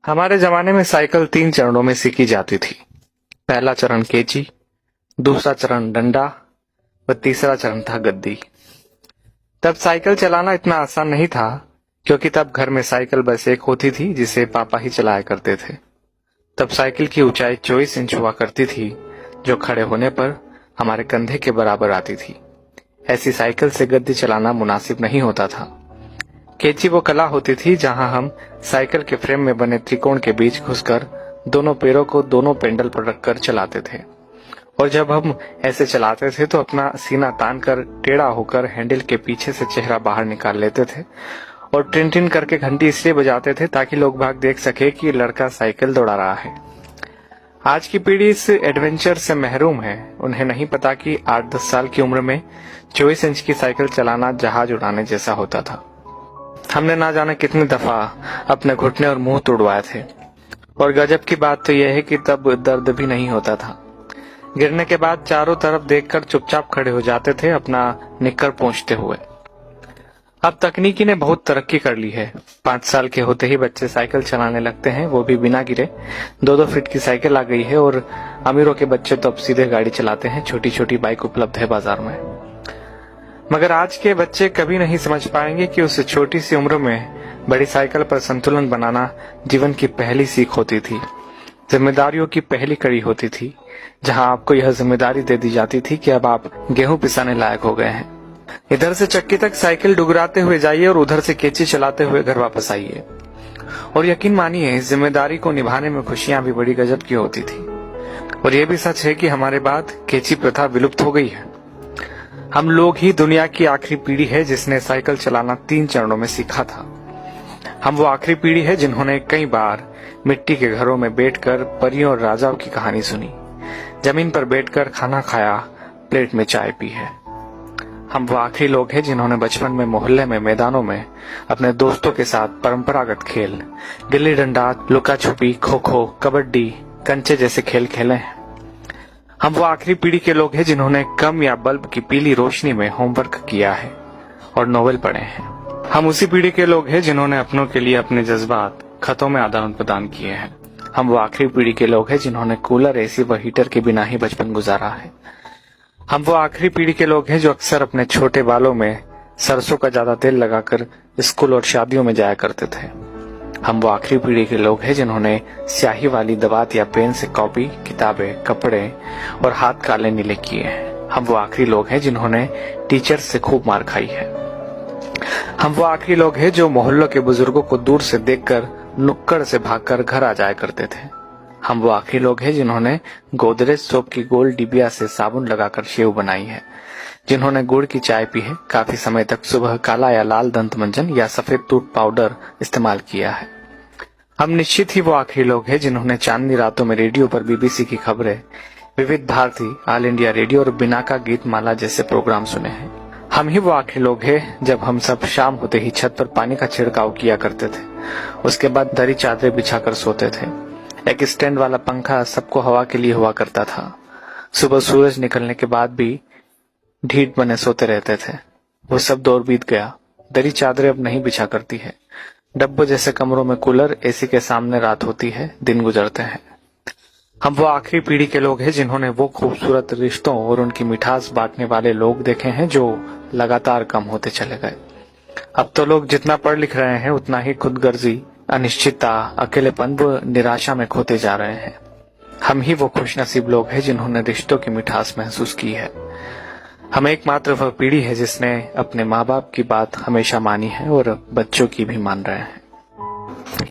हमारे जमाने में साइकिल 3 चरणों में सीखी जाती थी। पहला चरण केची, दूसरा चरण डंडा व तीसरा चरण था गद्दी। तब साइकिल चलाना इतना आसान नहीं था, क्योंकि तब घर में साइकिल बस एक होती थी जिसे पापा ही चलाया करते थे। तब साइकिल की ऊंचाई 24 इंच हुआ करती थी, जो खड़े होने पर हमारे कंधे के बराबर आती थी। ऐसी साइकिल से गद्दी चलाना मुनासिब नहीं होता था। केची वो कला होती थी जहां हम साइकिल के फ्रेम में बने त्रिकोण के बीच घुसकर दोनों पैरों को दोनों पेंडल पर रखकर चलाते थे, और जब हम ऐसे चलाते थे तो अपना सीना तान कर टेढ़ा होकर हैंडल के पीछे से चेहरा बाहर निकाल लेते थे और टिन टिन करके घंटी इसलिए बजाते थे ताकि लोग भाग देख सके कि लड़का साइकिल दौड़ा रहा है। आज की पीढ़ी इस एडवेंचर से महरूम है। उन्हें नहीं पता कि 8-10 साल की उम्र में 24 इंच की साइकिल चलाना जहाज उड़ाने जैसा होता था। हमने ना जाने कितनी दफा अपने घुटने और मुंह तोड़वाए थे, और गजब की बात तो यह है कि तब दर्द भी नहीं होता था। गिरने के बाद चारों तरफ देखकर चुपचाप खड़े हो जाते थे, अपना निक्कर पोंछते हुए। अब तकनीकी ने बहुत तरक्की कर ली है। 5 साल के होते ही बच्चे साइकिल चलाने लगते हैं, वो भी बिना गिरे। 2-2 फीट की साइकिल आ गई है, और अमीरों के बच्चे तो अब सीधे गाड़ी चलाते हैं। छोटी छोटी बाइक उपलब्ध है बाजार में। मगर आज के बच्चे कभी नहीं समझ पाएंगे कि उस छोटी सी उम्र में बड़ी साइकिल पर संतुलन बनाना जीवन की पहली सीख होती थी, जिम्मेदारियों की पहली कड़ी होती थी, जहां आपको यह जिम्मेदारी दे दी जाती थी कि अब आप गेहूं पिसाने लायक हो गए हैं। इधर से चक्की तक साइकिल डुगराते हुए जाइए और उधर से केची चलाते हुए घर वापस आइए। और यकीन मानिए, इस जिम्मेदारी को निभाने में खुशियां भी बड़ी गजब की होती थी। और यह भी सच है कि हमारे बाद केची प्रथा विलुप्त हो गई है। हम लोग ही दुनिया की आखिरी पीढ़ी है जिसने साइकिल चलाना 3 चरणों में सीखा था। हम वो आखिरी पीढ़ी है जिन्होंने कई बार मिट्टी के घरों में बैठकर परियों और राजाओं की कहानी सुनी, जमीन पर बैठकर खाना खाया, प्लेट में चाय पी है। हम वो आखिरी लोग हैं जिन्होंने बचपन में मोहल्ले में मैदानों में अपने दोस्तों के साथ परंपरागत खेल, गिल्ली डंडा, लुका छुपी, खो खो, कबड्डी, कंचे जैसे खेल खेले हैं। हम वो आखिरी पीढ़ी के लोग हैं जिन्होंने कम या बल्ब की पीली रोशनी में होमवर्क किया है और नोवेल पढ़े हैं। हम उसी पीढ़ी के लोग हैं जिन्होंने अपनों के लिए अपने जज्बात खतों में आदान प्रदान किए हैं। हम वो आखिरी पीढ़ी के लोग हैं जिन्होंने कूलर, एसी व हीटर के बिना ही बचपन गुजारा है। हम वो आखिरी पीढ़ी के लोग हैं जो अक्सर अपने छोटे बालों में सरसों का ज्यादा तेल लगाकर स्कूल और शादियों में जाया करते थे। हम वो आखिरी पीढ़ी के लोग हैं जिन्होंने स्याही वाली दवात या पेन से कॉपी, किताबें, कपड़े और हाथ काले नीले किए हैं। हम वो आखिरी लोग हैं जिन्होंने टीचर से खूब मार खाई है। हम वो आखिरी लोग हैं जो मोहल्लों के बुजुर्गों को दूर से देखकर नुक्कड़ से भागकर घर आ जाया करते थे। हम वो आखिरी लोग हैं जिन्होंने गोदरेज सोप की गोल डिबिया से साबुन लगाकर शेव बनाई है, जिन्होंने गुड़ की चाय पी है, काफी समय तक सुबह काला या लाल दंत मंजन या सफेद टूथ पाउडर इस्तेमाल किया है। हम निश्चित ही वो आखिरी लोग हैं जिन्होंने चांदनी रातों में रेडियो पर बीबीसी की खबरें, विविध भारती, ऑल इंडिया रेडियो और बिनाका गीत माला जैसे प्रोग्राम सुने हैं। हम ही वो आखिरी लोग हैं जब हम सब शाम होते ही छत पर पानी का छिड़काव किया करते थे। उसके बाद दरी चादरें बिछाकर सोते थे। एक स्टैंड वाला पंखा सबको हवा के लिए हुआ करता था। सुबह सूरज निकलने के बाद भी ढीठ बने सोते रहते थे। वो सब दौर बीत गया। दरी चादरें अब नहीं बिछा करती है। डब्बों जैसे कमरों में कूलर, एसी के सामने रात होती है, दिन गुजरते हैं। हम वो आखिरी पीढ़ी के लोग हैं जिन्होंने वो खूबसूरत रिश्तों और उनकी मिठास बांटने वाले लोग देखे हैं जो लगातार कम होते चले गए। अब तो लोग जितना पढ़ लिख रहे हैं उतना ही खुदगर्जी, अनिश्चितता, अकेलेपन व निराशा में खोते जा रहे हैं। हम ही वो खुशनसीब लोग हैं जिन्होंने रिश्तों की मिठास महसूस की है। हम एकमात्र वह पीढ़ी है जिसने अपने माँ बाप की बात हमेशा मानी है और बच्चों की भी मान रहे हैं।